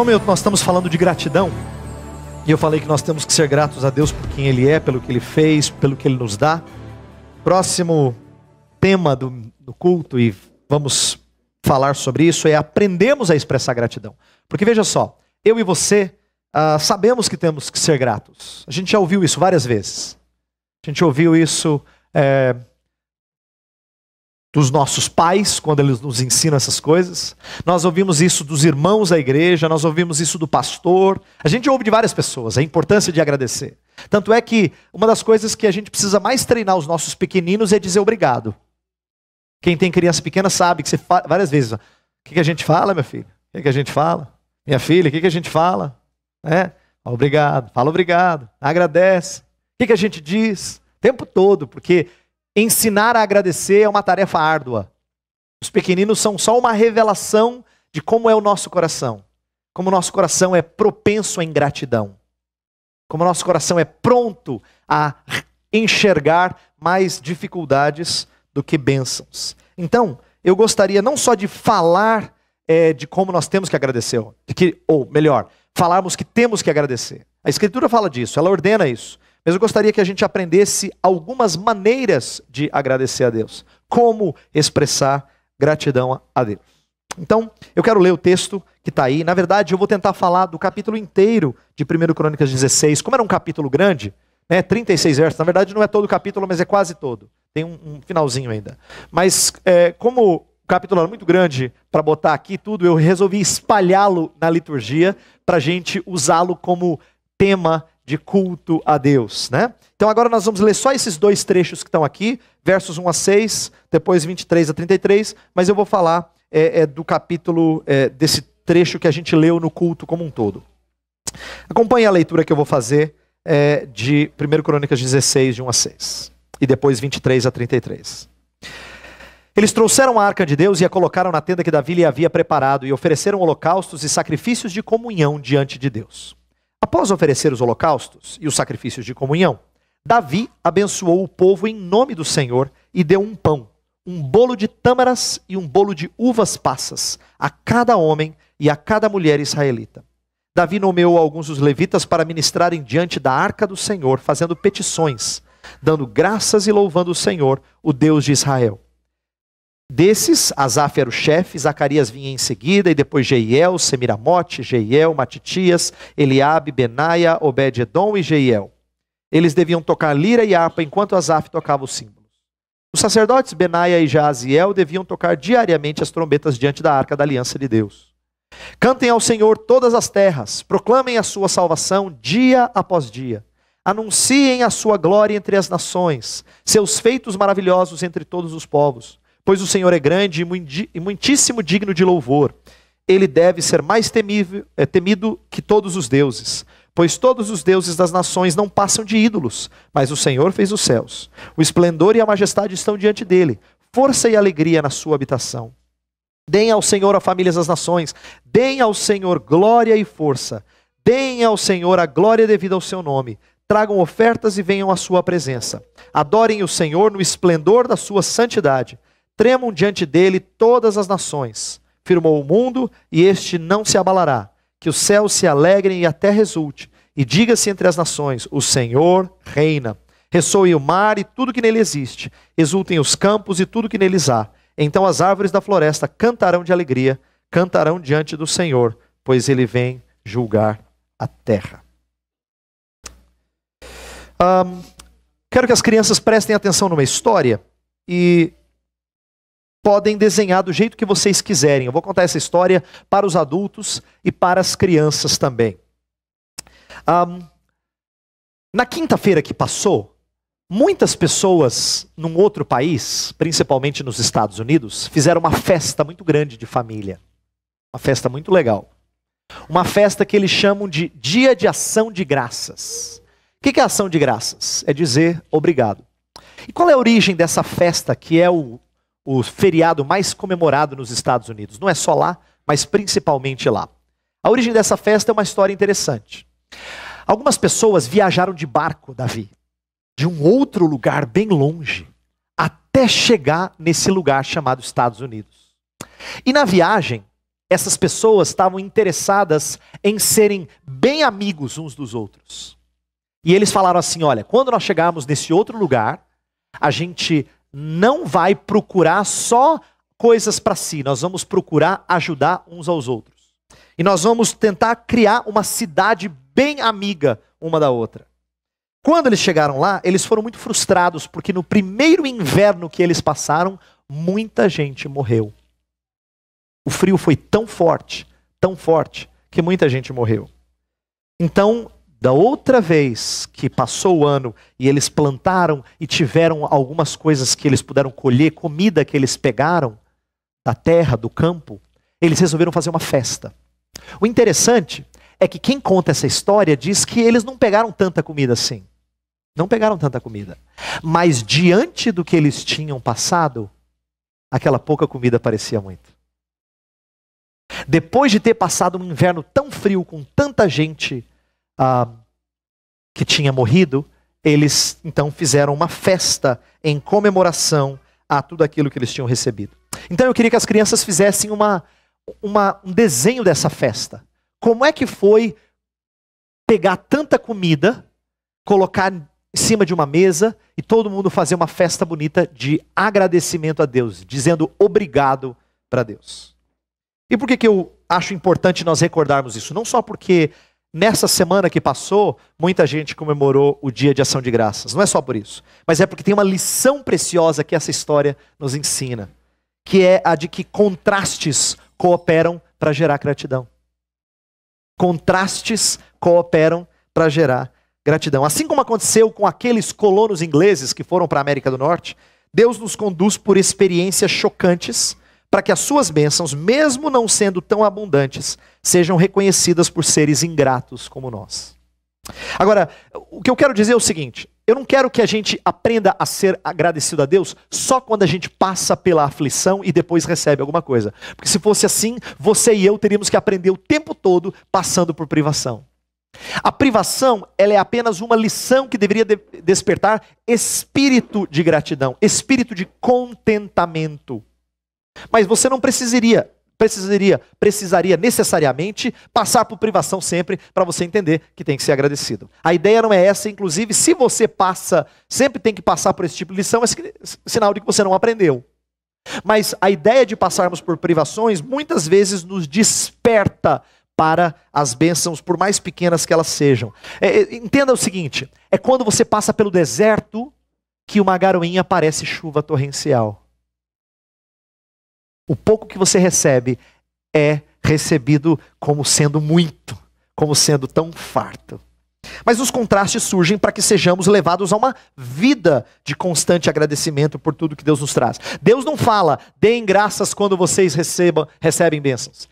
Nós estamos falando de gratidão, e eu falei que nós temos que ser gratos a Deus por quem Ele é, pelo que Ele fez, pelo que Ele nos dá. Próximo tema do culto, e vamos falar sobre isso, é aprendemos a expressar gratidão. Porque veja só, eu e você sabemos que temos que ser gratos. A gente já ouviu isso várias vezes. A gente ouviu isso dos nossos pais, quando eles nos ensinam essas coisas. Nós ouvimos isso dos irmãos da igreja, nós ouvimos isso do pastor. A gente ouve de várias pessoas a importância de agradecer. Tanto é que uma das coisas que a gente precisa mais treinar os nossos pequeninos é dizer obrigado. Quem tem criança pequena sabe que você fala várias vezes. O que a gente fala, meu filho? O que a gente fala? Minha filha, o que a gente fala? Obrigado, fala obrigado, agradece. O que a gente diz? O tempo todo, porque ensinar a agradecer é uma tarefa árdua. Os pequeninos são só uma revelação de como é o nosso coração. Como o nosso coração é propenso à ingratidão. Como o nosso coração é pronto a enxergar mais dificuldades do que bênçãos. Então, eu gostaria não só de falar de como nós temos que agradecer, ou melhor, falarmos que temos que agradecer. A Escritura fala disso, ela ordena isso. Mas eu gostaria que a gente aprendesse algumas maneiras de agradecer a Deus. Como expressar gratidão a Deus. Então, eu quero ler o texto que está aí. Na verdade, eu vou tentar falar do capítulo inteiro de 1 Crônicas 16. Como era um capítulo grande, 36 versos. Na verdade, não é todo o capítulo, mas é quase todo. Tem um finalzinho ainda. Mas, como o capítulo era muito grande para botar aqui tudo, eu resolvi espalhá-lo na liturgia para a gente usá-lo como tema de culto a Deus, né? Então agora nós vamos ler só esses dois trechos que estão aqui, versos 1 a 6, depois 23 a 33, mas eu vou falar do capítulo, desse trecho que a gente leu no culto como um todo. Acompanhe a leitura que eu vou fazer de 1 Crônicas 16, de 1 a 6, e depois 23 a 33. Eles trouxeram a arca de Deus e a colocaram na tenda que Davi lhe havia preparado, e ofereceram holocaustos e sacrifícios de comunhão diante de Deus. Após oferecer os holocaustos e os sacrifícios de comunhão, Davi abençoou o povo em nome do Senhor e deu um pão, um bolo de tâmaras e um bolo de uvas passas a cada homem e a cada mulher israelita. Davi nomeou alguns dos levitas para ministrarem diante da arca do Senhor, fazendo petições, dando graças e louvando o Senhor, o Deus de Israel. Desses, Asaf era o chefe, Zacarias vinha em seguida, e depois Jeiel, Semiramote, Jeiel, Matitias, Eliabe, Benaia, Obed-edom e Jeiel. Eles deviam tocar lira e harpa enquanto Asaf tocava os símbolos. Os sacerdotes Benaia e Jaaziel deviam tocar diariamente as trombetas diante da arca da aliança de Deus. Cantem ao Senhor todas as terras, proclamem a sua salvação dia após dia. Anunciem a sua glória entre as nações, seus feitos maravilhosos entre todos os povos. Pois o Senhor é grande e muitíssimo digno de louvor. Ele deve ser mais temido que todos os deuses. Pois todos os deuses das nações não passam de ídolos, mas o Senhor fez os céus. O esplendor e a majestade estão diante dele. Força e alegria na sua habitação. Deem ao Senhor, a famílias das nações. Deem ao Senhor glória e força. Deem ao Senhor a glória devida ao seu nome. Tragam ofertas e venham à sua presença. Adorem o Senhor no esplendor da sua santidade. Tremam diante dele todas as nações. Firmou o mundo e este não se abalará. Que os céus se alegrem e a terra exulte. E diga-se entre as nações, o Senhor reina. Ressoe o mar e tudo que nele existe. Exultem os campos e tudo que neles há. Então as árvores da floresta cantarão de alegria, cantarão diante do Senhor, pois ele vem julgar a terra. Quero que as crianças prestem atenção numa história e podem desenhar do jeito que vocês quiserem. Eu vou contar essa história para os adultos e para as crianças também. Na quinta-feira que passou, muitas pessoas num outro país, principalmente nos Estados Unidos, fizeram uma festa muito grande de família. Uma festa muito legal. Uma festa que eles chamam de Dia de Ação de Graças. O que é ação de graças? É dizer obrigado. E qual é a origem dessa festa que é o feriado mais comemorado nos Estados Unidos? Não é só lá, mas principalmente lá. A origem dessa festa é uma história interessante. Algumas pessoas viajaram de barco, Davi, de um outro lugar bem longe, até chegar nesse lugar chamado Estados Unidos. E na viagem, essas pessoas estavam interessadas em serem bem amigos uns dos outros. E eles falaram assim, olha, quando nós chegarmos nesse outro lugar, a gente não vai procurar só coisas para si, nós vamos procurar ajudar uns aos outros. E nós vamos tentar criar uma cidade bem amiga uma da outra. Quando eles chegaram lá, eles foram muito frustrados, porque no primeiro inverno que eles passaram, muita gente morreu. O frio foi tão forte, que muita gente morreu. Então, da outra vez que passou o ano e eles plantaram e tiveram algumas coisas que eles puderam colher, comida que eles pegaram da terra, do campo, eles resolveram fazer uma festa. O interessante é que quem conta essa história diz que eles não pegaram tanta comida assim. Não pegaram tanta comida. Mas diante do que eles tinham passado, aquela pouca comida parecia muito. Depois de ter passado um inverno tão frio, com tanta gente que tinha morrido, eles então fizeram uma festa em comemoração a tudo aquilo que eles tinham recebido. Então eu queria que as crianças fizessem um desenho dessa festa. Como é que foi pegar tanta comida, colocar em cima de uma mesa e todo mundo fazer uma festa bonita de agradecimento a Deus, dizendo obrigado para Deus. E por que eu acho importante nós recordarmos isso? Não só porque nessa semana que passou, muita gente comemorou o Dia de Ação de Graças. Não é só por isso. Mas é porque tem uma lição preciosa que essa história nos ensina. Que é a de que contrastes cooperam para gerar gratidão. Contrastes cooperam para gerar gratidão. Assim como aconteceu com aqueles colonos ingleses que foram para a América do Norte, Deus nos conduz por experiências chocantes para que as suas bênçãos, mesmo não sendo tão abundantes, sejam reconhecidas por seres ingratos como nós. Agora, o que eu quero dizer é o seguinte, eu não quero que a gente aprenda a ser agradecido a Deus só quando a gente passa pela aflição e depois recebe alguma coisa. Porque se fosse assim, você e eu teríamos que aprender o tempo todo passando por privação. A privação, ela é apenas uma lição que deveria despertar espírito de gratidão, espírito de contentamento. Mas você não precisaria necessariamente passar por privação sempre para você entender que tem que ser agradecido. A ideia não é essa, inclusive, se você sempre tem que passar por esse tipo de lição, é sinal de que você não aprendeu. Mas a ideia de passarmos por privações, muitas vezes nos desperta para as bênçãos, por mais pequenas que elas sejam. Entenda o seguinte, é quando você passa pelo deserto que uma garoinha parece chuva torrencial. O pouco que você recebe é recebido como sendo muito, como sendo tão farto. Mas os contrastes surgem para que sejamos levados a uma vida de constante agradecimento por tudo que Deus nos traz. Deus não fala, deem graças quando vocês recebem bênçãos.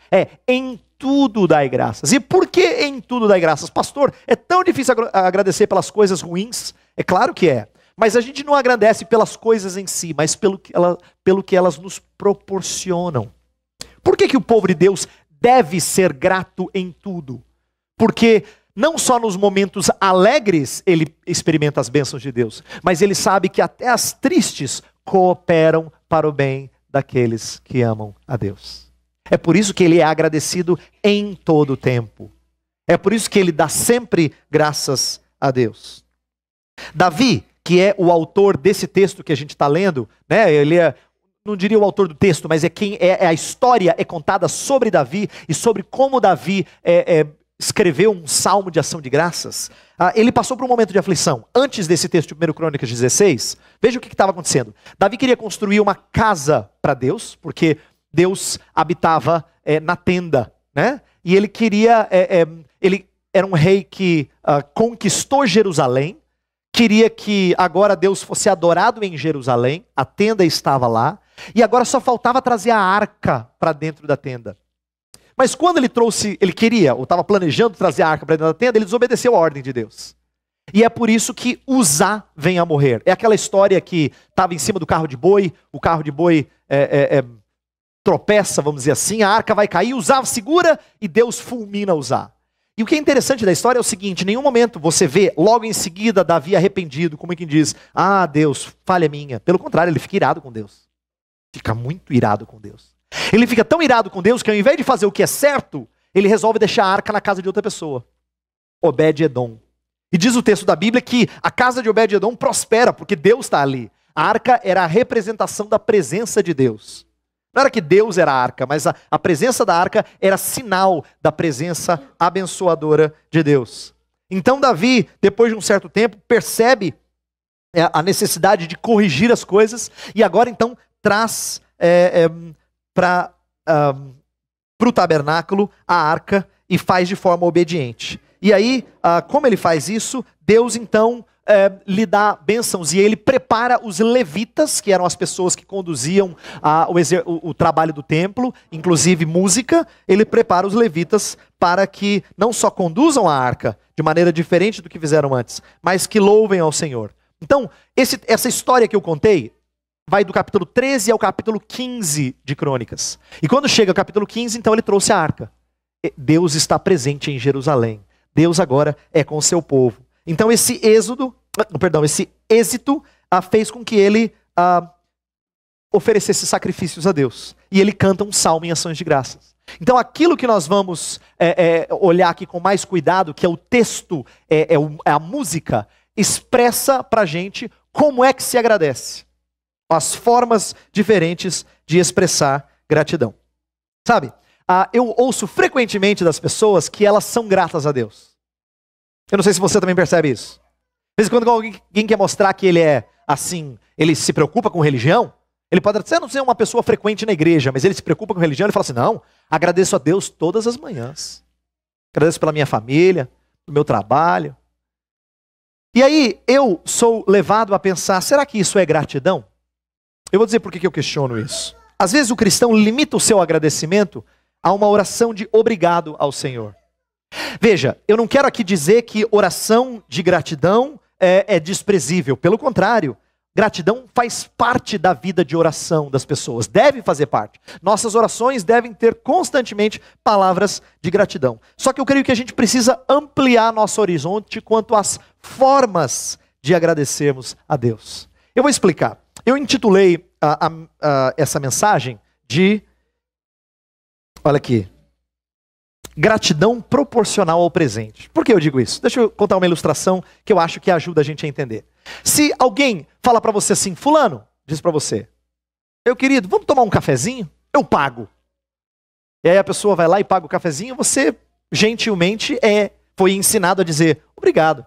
Em tudo dai graças. E por que em tudo dai graças? Pastor, é tão difícil agradecer pelas coisas ruins? É claro que é. Mas a gente não agradece pelas coisas em si, mas pelo que elas nos proporcionam. Por que o povo de Deus deve ser grato em tudo? Porque não só nos momentos alegres ele experimenta as bênçãos de Deus, mas ele sabe que até as tristes cooperam para o bem daqueles que amam a Deus. É por isso que ele é agradecido em todo o tempo. É por isso que ele dá sempre graças a Deus. Davi, que é o autor desse texto que a gente está lendo, né? Ele não diria o autor do texto, mas a história é contada sobre Davi e sobre como Davi escreveu um salmo de ação de graças. Ele passou por um momento de aflição. Antes desse texto de 1 Crônicas 16, veja o que estava acontecendo. Davi queria construir uma casa para Deus, porque Deus habitava na tenda, né? E ele queria, ele era um rei que conquistou Jerusalém, queria que agora Deus fosse adorado em Jerusalém, a tenda estava lá, e agora só faltava trazer a arca para dentro da tenda. Mas quando ele queria, ou estava planejando trazer a arca para dentro da tenda, ele desobedeceu a ordem de Deus. E é por isso que Uzá vem a morrer. É aquela história que estava em cima do carro de boi, o carro de boi tropeça, vamos dizer assim, a arca vai cair, Uzá segura e Deus fulmina Uzá. E o que é interessante da história é o seguinte, em nenhum momento você vê logo em seguida Davi arrependido, como é que diz, Deus, falha minha. Pelo contrário, ele fica irado com Deus. Fica muito irado com Deus. Ele fica tão irado com Deus que ao invés de fazer o que é certo, ele resolve deixar a arca na casa de outra pessoa, Obed-Edom. E diz o texto da Bíblia que a casa de Obed-Edom prospera, porque Deus está ali. A arca era a representação da presença de Deus. Não era que Deus era a arca, mas a presença da arca era sinal da presença abençoadora de Deus. Então Davi, depois de um certo tempo, percebe a necessidade de corrigir as coisas, e agora então traz para o tabernáculo a arca e faz de forma obediente. E aí, como ele faz isso, Deus então lhe dá bênçãos, e ele prepara os levitas, que eram as pessoas que conduziam o trabalho do templo, inclusive música. Ele prepara os levitas para que não só conduzam a arca de maneira diferente do que fizeram antes, mas que louvem ao Senhor. Então, essa história que eu contei vai do capítulo 13 ao capítulo 15 de Crônicas. E quando chega ao capítulo 15, então ele trouxe a arca. Deus está presente em Jerusalém. Deus agora é com o seu povo. Então esse êxito fez com que ele oferecesse sacrifícios a Deus. E ele canta um salmo em ações de graças. Então aquilo que nós vamos olhar aqui com mais cuidado, que é o texto, a música, expressa pra gente como é que se agradece. As formas diferentes de expressar gratidão. Sabe, eu ouço frequentemente das pessoas que elas são gratas a Deus. Eu não sei se você também percebe isso. De vez em quando alguém quer mostrar que ele é assim, ele se preocupa com religião, ele pode até não ser uma pessoa frequente na igreja, mas ele se preocupa com religião, ele fala assim, não, agradeço a Deus todas as manhãs. Agradeço pela minha família, pelo meu trabalho. E aí eu sou levado a pensar, será que isso é gratidão? Eu vou dizer por que eu questiono isso. Às vezes o cristão limita o seu agradecimento a uma oração de obrigado ao Senhor. Veja, eu não quero aqui dizer que oração de gratidão é desprezível. Pelo contrário, gratidão faz parte da vida de oração das pessoas. Deve fazer parte. Nossas orações devem ter constantemente palavras de gratidão. Só que eu creio que a gente precisa ampliar nosso horizonte quanto às formas de agradecermos a Deus. Eu vou explicar. Eu intitulei essa mensagem de... Olha aqui. Gratidão proporcional ao presente. Por que eu digo isso? Deixa eu contar uma ilustração que eu acho que ajuda a gente a entender. Se alguém fala para você assim, fulano, diz para você, meu querido, vamos tomar um cafezinho? Eu pago. E aí a pessoa vai lá e paga o cafezinho, você gentilmente foi ensinado a dizer obrigado.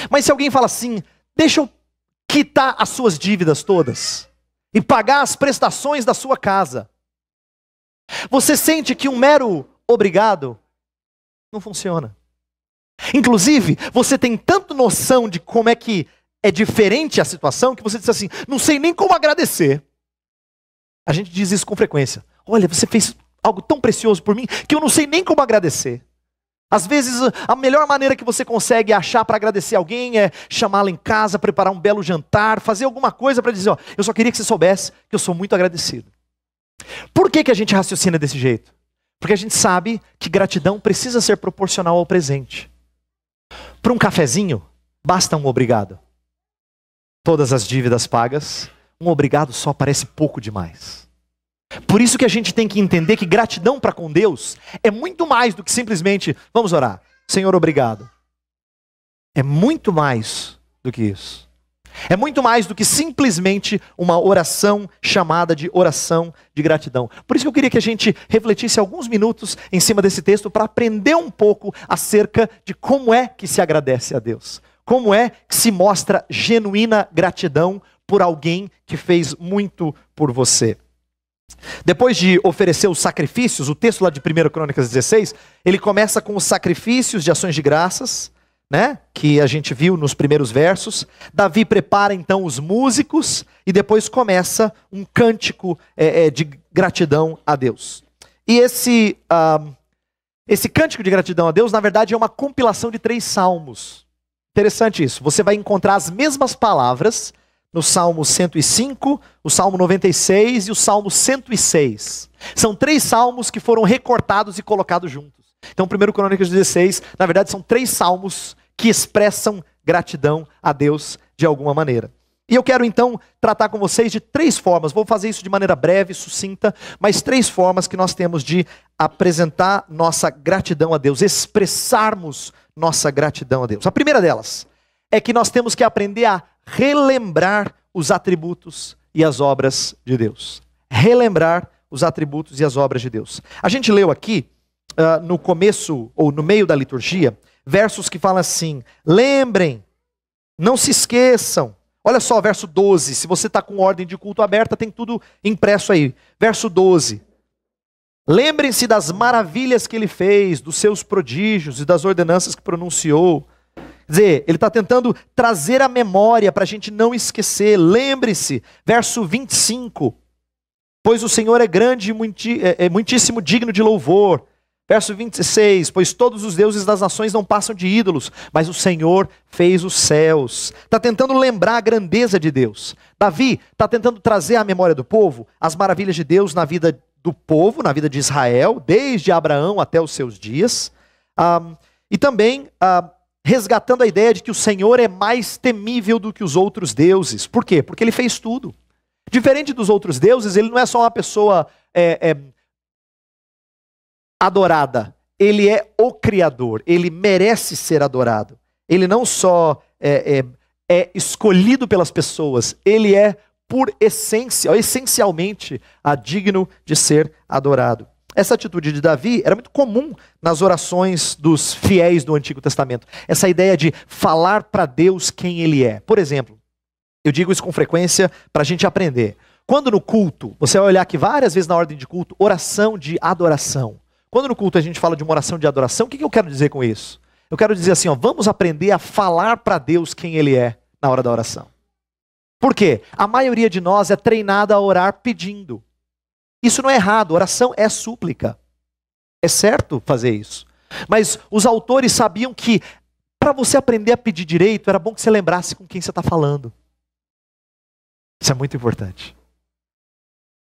Mas se alguém fala assim, deixa eu quitar as suas dívidas todas e pagar as prestações da sua casa, você sente que um mero obrigado não funciona. Inclusive, você tem tanto noção de como é que é diferente a situação, que você diz assim, não sei nem como agradecer. A gente diz isso com frequência. Olha, você fez algo tão precioso por mim, que eu não sei nem como agradecer. Às vezes, a melhor maneira que você consegue achar para agradecer alguém é chamá-la em casa, preparar um belo jantar, fazer alguma coisa para dizer, ó, eu só queria que você soubesse que eu sou muito agradecido. Por que a gente raciocina desse jeito? Porque a gente sabe que gratidão precisa ser proporcional ao presente. Para um cafezinho, basta um obrigado. Todas as dívidas pagas, um obrigado só parece pouco demais. Por isso que a gente tem que entender que gratidão para com Deus é muito mais do que simplesmente, vamos orar, Senhor, obrigado. É muito mais do que isso. É muito mais do que simplesmente uma oração chamada de oração de gratidão. Por isso que eu queria que a gente refletisse alguns minutos em cima desse texto para aprender um pouco acerca de como é que se agradece a Deus. Como é que se mostra genuína gratidão por alguém que fez muito por você. Depois de oferecer os sacrifícios, o texto lá de 1 Crônicas 16, ele começa com os sacrifícios de ações de graças, né, que a gente viu nos primeiros versos. Davi prepara então os músicos e depois começa um cântico de gratidão a Deus. E esse cântico de gratidão a Deus, na verdade, é uma compilação de 3 salmos. Interessante isso. Você vai encontrar as mesmas palavras no Salmo 105, o Salmo 96 e o Salmo 106. São 3 salmos que foram recortados e colocados juntos. Então, 1 Crônicas 16, na verdade, são 3 salmos que expressam gratidão a Deus de alguma maneira. E eu quero então tratar com vocês de 3 formas, vou fazer isso de maneira breve, sucinta, mas 3 formas que nós temos de apresentar nossa gratidão a Deus, expressarmos nossa gratidão a Deus. A primeira delas é que nós temos que aprender a relembrar os atributos e as obras de Deus. Relembrar os atributos e as obras de Deus. A gente leu aqui, no começo ou no meio da liturgia, versos que falam assim: lembrem, não se esqueçam. Olha só, verso 12, se você está com ordem de culto aberta, tem tudo impresso aí. Verso 12. Lembrem-se das maravilhas que ele fez, dos seus prodígios e das ordenanças que pronunciou. Quer dizer, ele está tentando trazer a memória para a gente não esquecer. Lembre-se, verso 25. Pois o Senhor é grande e é muitíssimo digno de louvor. Verso 26, pois todos os deuses das nações não passam de ídolos, mas o Senhor fez os céus. Está tentando lembrar a grandeza de Deus. Davi está tentando trazer à memória do povo as maravilhas de Deus na vida do povo, na vida de Israel, desde Abraão até os seus dias. E também resgatando a ideia de que o Senhor é mais temível do que os outros deuses. Por quê? Porque ele fez tudo. Diferente dos outros deuses, ele não é só uma pessoa adorada, ele é o Criador, ele merece ser adorado. Ele não só é escolhido pelas pessoas, ele é por essência, essencialmente digno de ser adorado. Essa atitude de Davi era muito comum nas orações dos fiéis do Antigo Testamento. Essa ideia de falar para Deus quem ele é. Por exemplo, eu digo isso com frequência para a gente aprender. Quando no culto, você vai olhar aqui várias vezes na ordem de culto, oração de adoração. Quando no culto a gente fala de uma oração de adoração, o que eu quero dizer com isso? Eu quero dizer assim, vamos aprender a falar para Deus quem ele é na hora da oração. Por quê? A maioria de nós é treinada a orar pedindo. Isso não é errado, oração é súplica. É certo fazer isso. Mas os autores sabiam que para você aprender a pedir direito, era bom que você lembrasse com quem você está falando. Isso é muito importante.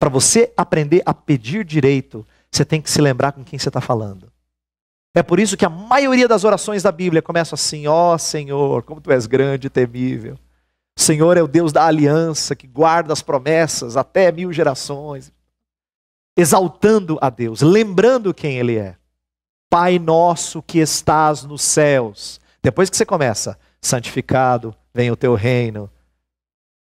Para você aprender a pedir direito, você tem que se lembrar com quem você está falando. É por isso que a maioria das orações da Bíblia começam assim: ó Senhor, como tu és grande e temível. O Senhor é o Deus da aliança, que guarda as promessas até 1000 gerações. Exaltando a Deus, lembrando quem Ele é. Pai nosso que estás nos céus. Depois que você começa, santificado, venha o teu reino.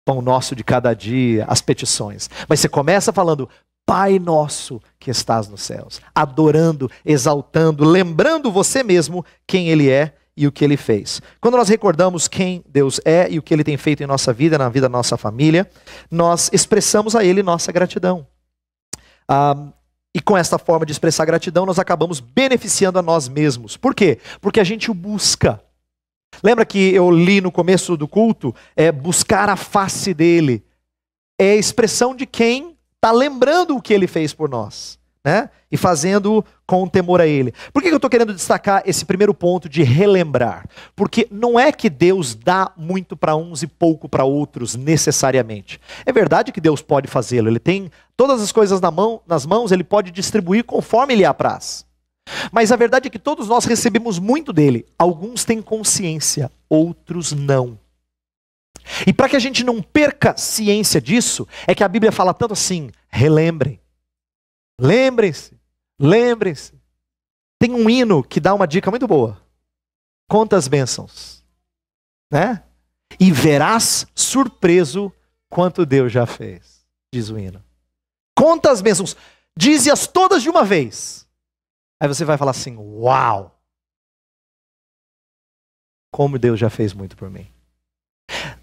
Pão nosso de cada dia, as petições. Mas você começa falando: Pai nosso que estás nos céus, adorando, exaltando, lembrando você mesmo quem Ele é e o que Ele fez. Quando nós recordamos quem Deus é e o que Ele tem feito em nossa vida, na vida da nossa família, nós expressamos a Ele nossa gratidão. E com essa forma de expressar gratidão, nós acabamos beneficiando a nós mesmos. Por quê? Porque a gente o busca. Lembra que eu li no começo do culto? É buscar a face dEle. É a expressão de quem está lembrando o que Ele fez por nós, né? E fazendo com temor a Ele. Por que eu estou querendo destacar esse primeiro ponto de relembrar? Porque não é que Deus dá muito para uns e pouco para outros, necessariamente. É verdade que Deus pode fazê-lo. Ele tem todas as coisas nas mãos, Ele pode distribuir conforme Ele apraz. Mas a verdade é que todos nós recebemos muito dEle. Alguns têm consciência, outros não. E para que a gente não perca ciência disso, é que a Bíblia fala tanto assim: relembrem. Lembrem-se, lembrem-se. Tem um hino que dá uma dica muito boa. Conta as bênçãos, né? E verás surpreso quanto Deus já fez, diz o hino. Conta as bênçãos, dize-as todas de uma vez. Aí você vai falar assim: uau! Como Deus já fez muito por mim.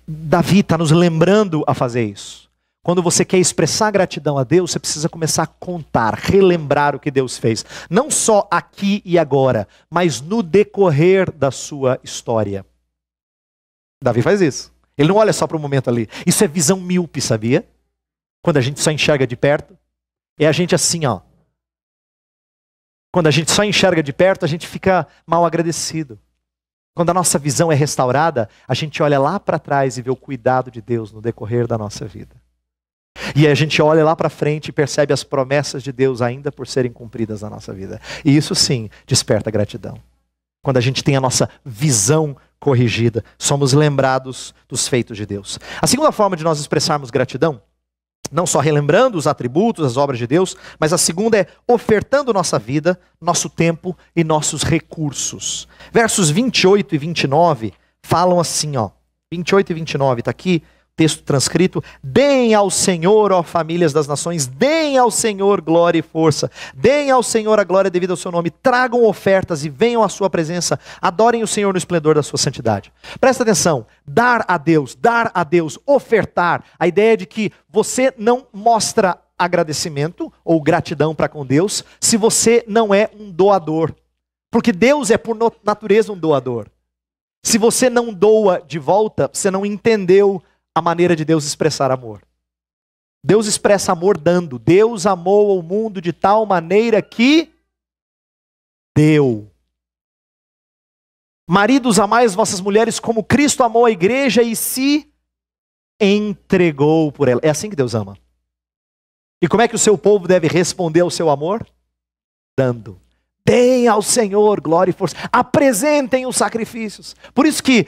Davi está nos lembrando a fazer isso. Quando você quer expressar gratidão a Deus, você precisa começar a contar, relembrar o que Deus fez. Não só aqui e agora, mas no decorrer da sua história. Davi faz isso. Ele não olha só para o momento ali. Isso é visão míope, sabia? Quando a gente só enxerga de perto. É a gente assim, ó. Quando a gente só enxerga de perto, a gente fica mal agradecido. Quando a nossa visão é restaurada, a gente olha lá para trás e vê o cuidado de Deus no decorrer da nossa vida. E a gente olha lá para frente e percebe as promessas de Deus ainda por serem cumpridas na nossa vida. E isso sim desperta gratidão. Quando a gente tem a nossa visão corrigida. Somos lembrados dos feitos de Deus. A segunda forma de nós expressarmos gratidão, não só relembrando os atributos, as obras de Deus, mas a segunda é ofertando nossa vida, nosso tempo e nossos recursos. Versos 28 e 29 falam assim, 28 e 29, está aqui, texto transcrito: deem ao Senhor, ó famílias das nações, deem ao Senhor glória e força, deem ao Senhor a glória devida ao seu nome, tragam ofertas e venham à sua presença, adorem o Senhor no esplendor da sua santidade. Presta atenção, dar a Deus, ofertar, a ideia de que você não mostra agradecimento ou gratidão para com Deus se você não é um doador, porque Deus é por natureza um doador. Se você não doa de volta, você não entendeu a maneira de Deus expressar amor. Deus expressa amor dando. Deus amou o mundo de tal maneira que deu. Maridos, amai as vossas mulheres como Cristo amou a igreja e se entregou por ela. É assim que Deus ama. E como é que o seu povo deve responder ao seu amor? Dando. Deem ao Senhor glória e força. Apresentem os sacrifícios. Por isso que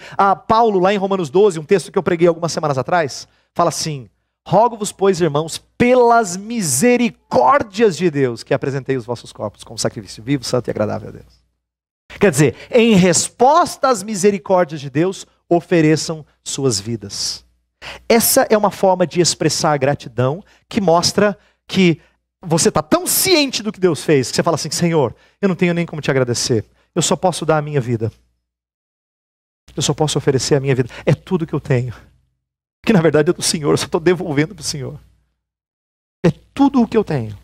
Paulo, lá em Romanos 12, um texto que eu preguei algumas semanas atrás, fala assim: rogo-vos, pois, irmãos, pelas misericórdias de Deus, que apresentei os vossos corpos como sacrifício vivo, santo e agradável a Deus. Quer dizer, em resposta às misericórdias de Deus, ofereçam suas vidas. Essa é uma forma de expressar gratidão que mostra que você está tão ciente do que Deus fez, que você fala assim: Senhor, eu não tenho nem como te agradecer. Eu só posso dar a minha vida. Eu só posso oferecer a minha vida. É tudo que eu tenho. Que na verdade é do Senhor, eu só estou devolvendo para o Senhor. É tudo o que eu tenho.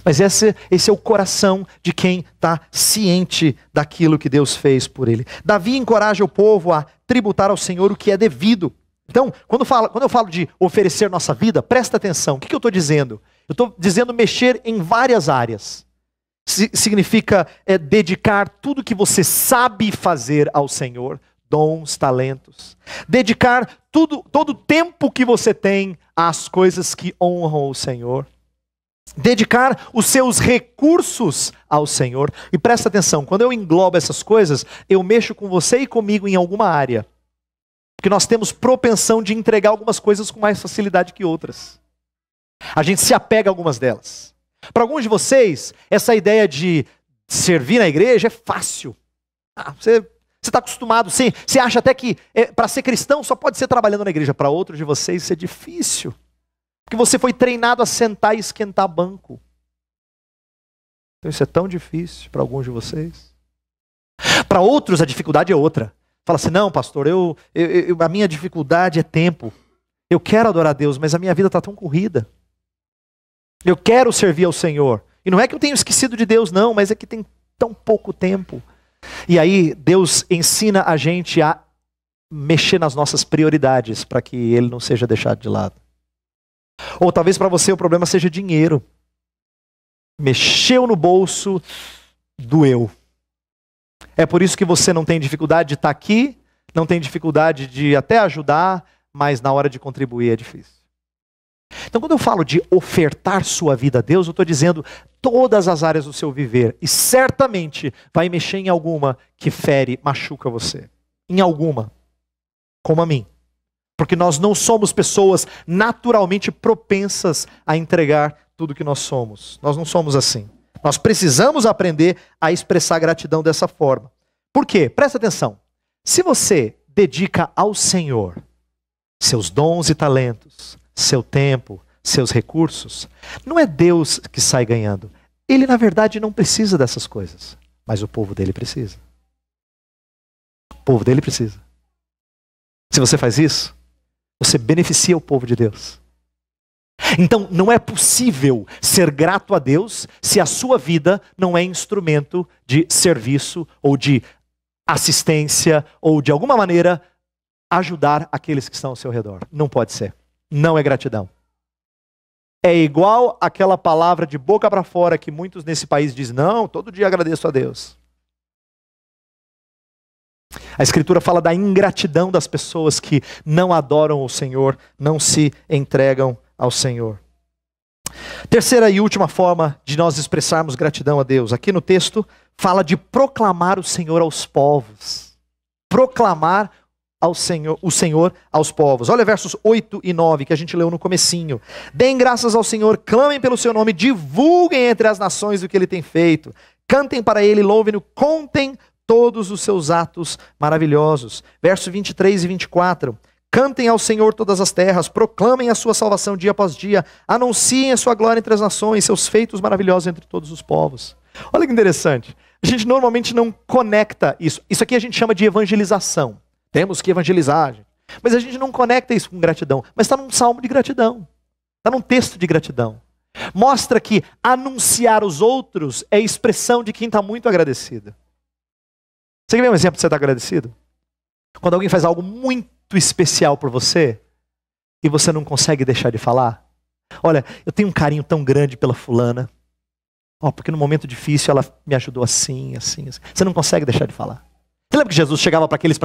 Mas esse é o coração de quem está ciente daquilo que Deus fez por ele. Davi encoraja o povo a tributar ao Senhor o que é devido. Então, quando eu falo de oferecer nossa vida, presta atenção. O que eu estou dizendo? Eu estou dizendo mexer em várias áreas. Significa dedicar tudo que você sabe fazer ao Senhor, dons, talentos. Dedicar todo o tempo que você tem às coisas que honram o Senhor. Dedicar os seus recursos ao Senhor. E presta atenção, quando eu englobo essas coisas, eu mexo com você e comigo em alguma área. Porque nós temos propensão de entregar algumas coisas com mais facilidade que outras. A gente se apega a algumas delas. Para alguns de vocês, essa ideia de servir na igreja é fácil. Você está acostumado, você acha até que para ser cristão só pode ser trabalhando na igreja. Para outros de vocês isso é difícil. Porque você foi treinado a sentar e esquentar banco. Então isso é tão difícil para alguns de vocês. Para outros a dificuldade é outra. Fala assim: não, pastor, a minha dificuldade é tempo. Eu quero adorar a Deus, mas a minha vida está tão corrida. Eu quero servir ao Senhor. E não é que eu tenho esquecido de Deus, não, mas é que tem tão pouco tempo. E aí Deus ensina a gente a mexer nas nossas prioridades para que Ele não seja deixado de lado. Ou talvez para você o problema seja dinheiro. Mexeu no bolso, doeu. É por isso que você não tem dificuldade de estar aqui, não tem dificuldade de até ajudar, mas na hora de contribuir é difícil. Então, quando eu falo de ofertar sua vida a Deus, eu estou dizendo todas as áreas do seu viver. E certamente vai mexer em alguma que fere, machuca você. Em alguma. Como a mim. Porque nós não somos pessoas naturalmente propensas a entregar tudo que nós somos. Nós não somos assim. Nós precisamos aprender a expressar gratidão dessa forma. Por quê? Presta atenção. Se você dedica ao Senhor seus dons e talentos, seu tempo, seus recursos, não é Deus que sai ganhando. Ele, na verdade, não precisa dessas coisas. Mas o povo dele precisa. O povo dele precisa. Se você faz isso, você beneficia o povo de Deus. Então, não é possível ser grato a Deus se a sua vida não é instrumento de serviço ou de assistência ou de alguma maneira ajudar aqueles que estão ao seu redor. Não pode ser. Não é gratidão. É igual aquela palavra de boca para fora que muitos nesse país dizem: não, todo dia agradeço a Deus. A Escritura fala da ingratidão das pessoas que não adoram o Senhor, não se entregam ao Senhor. Terceira e última forma de nós expressarmos gratidão a Deus. Aqui no texto fala de proclamar o Senhor aos povos. proclamar o Senhor aos povos. Olha versos 8 e 9 que a gente leu no comecinho. Deem graças ao Senhor, clamem pelo seu nome, divulguem entre as nações o que ele tem feito. Cantem para ele, louvem-no, contem todos os seus atos maravilhosos. Verso 23 e 24. Cantem ao Senhor todas as terras, proclamem a sua salvação dia após dia, anunciem a sua glória entre as nações, seus feitos maravilhosos entre todos os povos. Olha que interessante. A gente normalmente não conecta isso. Isso aqui a gente chama de evangelização. Temos que evangelizar, gente. Mas a gente não conecta isso com gratidão. Mas está num salmo de gratidão. Está num texto de gratidão. Mostra que anunciar os outros é expressão de quem está muito agradecido. Você quer ver um exemplo de você estar agradecido? Quando alguém faz algo muito especial por você e você não consegue deixar de falar. Olha, eu tenho um carinho tão grande pela fulana. Porque no momento difícil ela me ajudou assim, assim, assim. Você não consegue deixar de falar. Você lembra que Jesus chegava para aqueles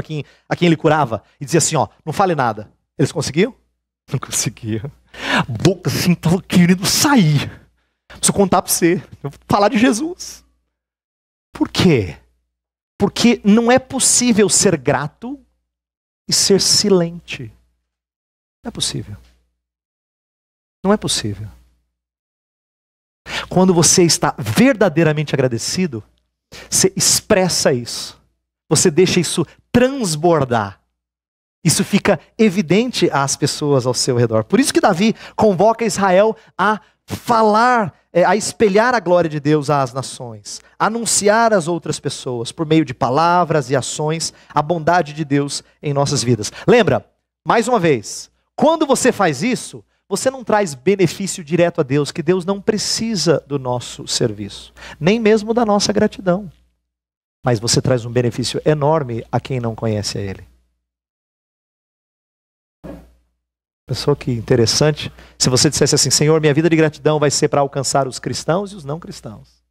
a quem ele curava e dizia assim, não fale nada. Eles conseguiam? Não conseguiam. A boca assim estava querendo sair. Preciso contar para você. Eu vou falar de Jesus. Por quê? Porque não é possível ser grato e ser silente. Não é possível. Não é possível. Quando você está verdadeiramente agradecido, você expressa isso. Você deixa isso transbordar. Isso fica evidente às pessoas ao seu redor. Por isso que Davi convoca Israel a falar, a espelhar a glória de Deus às nações. Anunciar às outras pessoas, por meio de palavras e ações, a bondade de Deus em nossas vidas. Lembra, mais uma vez, quando você faz isso, você não traz benefício direto a Deus, que Deus não precisa do nosso serviço, nem mesmo da nossa gratidão. Mas você traz um benefício enorme a quem não conhece a Ele. Pessoa que interessante, se você dissesse assim, Senhor, minha vida de gratidão vai ser para alcançar os cristãos e os não cristãos.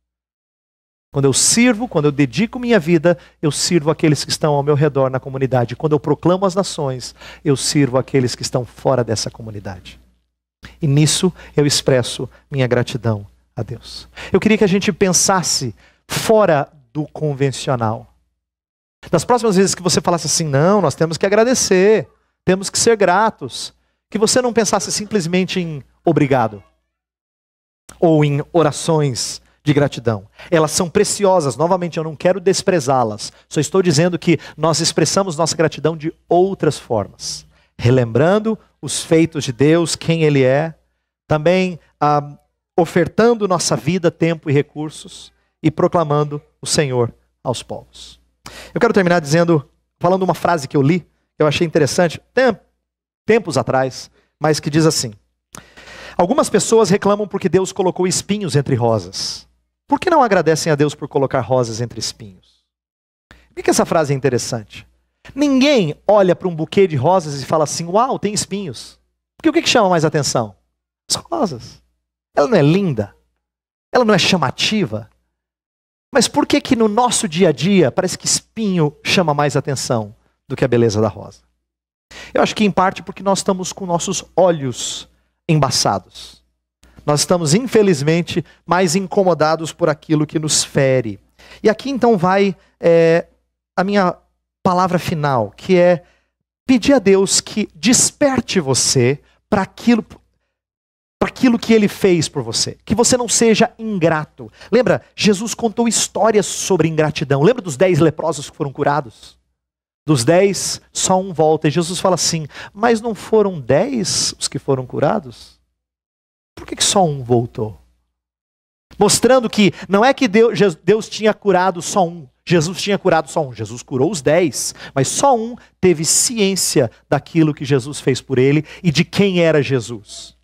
Quando eu sirvo, quando eu dedico minha vida, eu sirvo aqueles que estão ao meu redor na comunidade. Quando eu proclamo as nações, eu sirvo aqueles que estão fora dessa comunidade. E nisso eu expresso minha gratidão a Deus. Eu queria que a gente pensasse fora do convencional. Das próximas vezes que você falasse assim, não, nós temos que agradecer, temos que ser gratos, que você não pensasse simplesmente em obrigado, ou em orações de gratidão. Elas são preciosas, novamente eu não quero desprezá-las, só estou dizendo que nós expressamos nossa gratidão de outras formas, relembrando os feitos de Deus, quem Ele é, também ofertando nossa vida, tempo e recursos, e proclamando o Senhor aos povos. Eu quero terminar falando uma frase que eu li, que eu achei interessante, tempos atrás, mas que diz assim: algumas pessoas reclamam porque Deus colocou espinhos entre rosas. Por que não agradecem a Deus por colocar rosas entre espinhos? Por que essa frase é interessante? Ninguém olha para um buquê de rosas e fala assim, uau, tem espinhos. Porque o que chama mais atenção? As rosas. Ela não é linda? Ela não é chamativa? Mas por que no nosso dia a dia parece que espinho chama mais atenção do que a beleza da rosa? Eu acho que em parte porque nós estamos com nossos olhos embaçados. Nós estamos, infelizmente, mais incomodados por aquilo que nos fere. E aqui então vai a minha palavra final, que é pedir a Deus que desperte você para aquilo que Ele fez por você. Que você não seja ingrato. Lembra, Jesus contou histórias sobre ingratidão. Lembra dos 10 leprosos que foram curados? Dos 10, só um volta. E Jesus fala assim, mas não foram 10 os que foram curados? Por que só um voltou? Mostrando que não é que Deus tinha curado só um. Jesus tinha curado só um. Jesus curou os 10. Mas só um teve ciência daquilo que Jesus fez por ele e de quem era Jesus.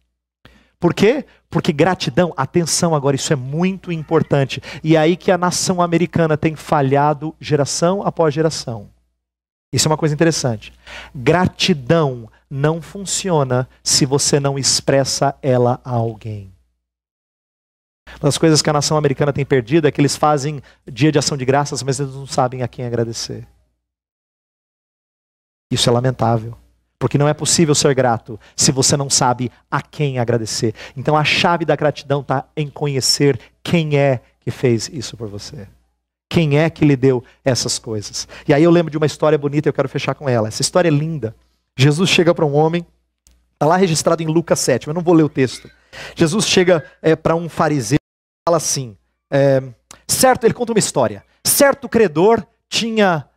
Por quê? Porque gratidão, atenção agora, isso é muito importante. E é aí que a nação americana tem falhado geração após geração. Isso é uma coisa interessante. Gratidão não funciona se você não expressa ela a alguém. Uma das coisas que a nação americana tem perdido é que eles fazem dia de ação de graças, mas eles não sabem a quem agradecer. Isso é lamentável. Porque não é possível ser grato se você não sabe a quem agradecer. Então a chave da gratidão está em conhecer quem é que fez isso por você. Quem é que lhe deu essas coisas? E aí eu lembro de uma história bonita e eu quero fechar com ela. Essa história é linda. Jesus chega para um homem, está lá registrado em Lucas 7, eu não vou ler o texto. Jesus chega para um fariseu e fala assim, certo, ele conta uma história. Certo credor tinha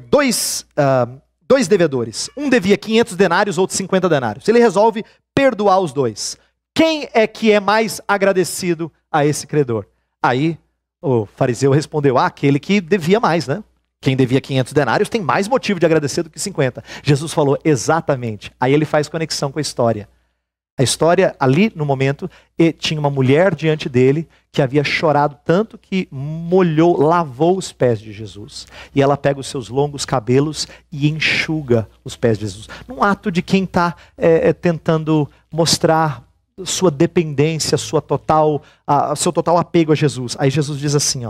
dois devedores. Um devia 500 denários, outro 50 denários. Ele resolve perdoar os dois. Quem é que é mais agradecido a esse credor? Aí o fariseu respondeu, aquele que devia mais, né? Quem devia 500 denários tem mais motivo de agradecer do que 50. Jesus falou, exatamente. Aí ele faz conexão com a história. A história, ali no momento, tinha uma mulher diante dele que havia chorado tanto que lavou os pés de Jesus. E ela pega os seus longos cabelos e enxuga os pés de Jesus. Num ato de quem está tentando mostrar sua dependência, seu total apego a Jesus. Aí Jesus diz assim,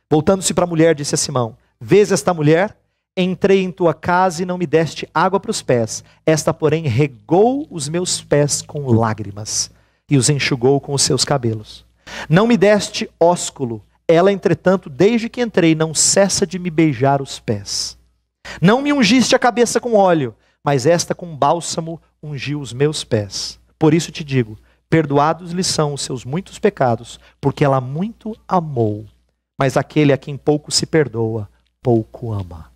voltando-se para a mulher, disse a Simão, vês esta mulher? Entrei em tua casa e não me deste água para os pés. Esta, porém, regou os meus pés com lágrimas e os enxugou com os seus cabelos. Não me deste ósculo. Ela, entretanto, desde que entrei, não cessa de me beijar os pés. Não me ungiste a cabeça com óleo, mas esta com bálsamo ungiu os meus pés. Por isso te digo, perdoados lhe são os seus muitos pecados, porque ela muito amou. Mas aquele a quem pouco se perdoa, pouco ama.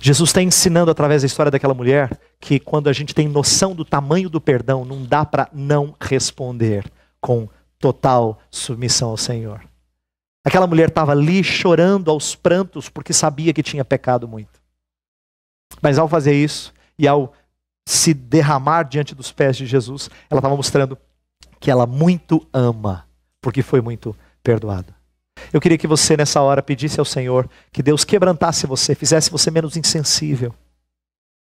Jesus está ensinando através da história daquela mulher que quando a gente tem noção do tamanho do perdão, não dá para não responder com total submissão ao Senhor. Aquela mulher estava ali chorando aos prantos porque sabia que tinha pecado muito. Mas ao fazer isso e ao se derramar diante dos pés de Jesus, ela estava mostrando que ela muito ama porque foi muito perdoada. Eu queria que você nessa hora pedisse ao Senhor que Deus quebrantasse você, fizesse você menos insensível.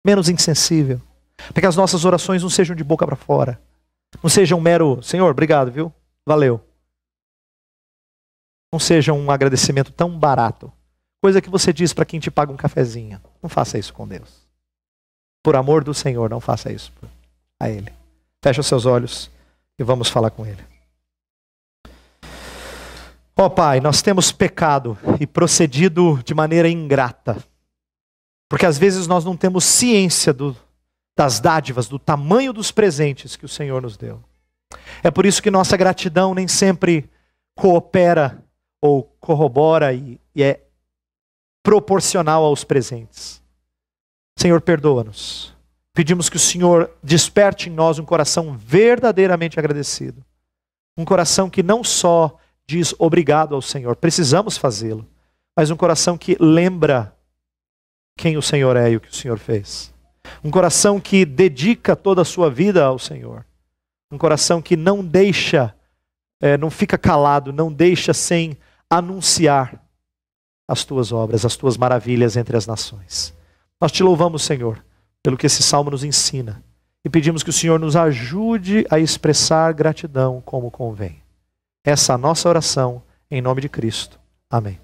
Menos insensível. Para que as nossas orações não sejam de boca para fora. Não sejam um mero, Senhor, obrigado, viu? Valeu. Não seja um agradecimento tão barato. Coisa que você diz para quem te paga um cafezinho. Não faça isso com Deus. Por amor do Senhor, não faça isso a Ele. Feche os seus olhos e vamos falar com Ele. Ó Pai, nós temos pecado e procedido de maneira ingrata. Porque às vezes nós não temos ciência das dádivas, do tamanho dos presentes que o Senhor nos deu. É por isso que nossa gratidão nem sempre coopera ou corrobora e é proporcional aos presentes. Senhor, perdoa-nos. Pedimos que o Senhor desperte em nós um coração verdadeiramente agradecido. Um coração que não só diz obrigado ao Senhor, precisamos fazê-lo, mas um coração que lembra quem o Senhor é e o que o Senhor fez. Um coração que dedica toda a sua vida ao Senhor. Um coração que não deixa, não fica calado, não deixa sem anunciar as tuas obras, as tuas maravilhas entre as nações. Nós te louvamos, Senhor, pelo que esse salmo nos ensina e pedimos que o Senhor nos ajude a expressar gratidão como convém. Essa é a nossa oração, em nome de Cristo. Amém.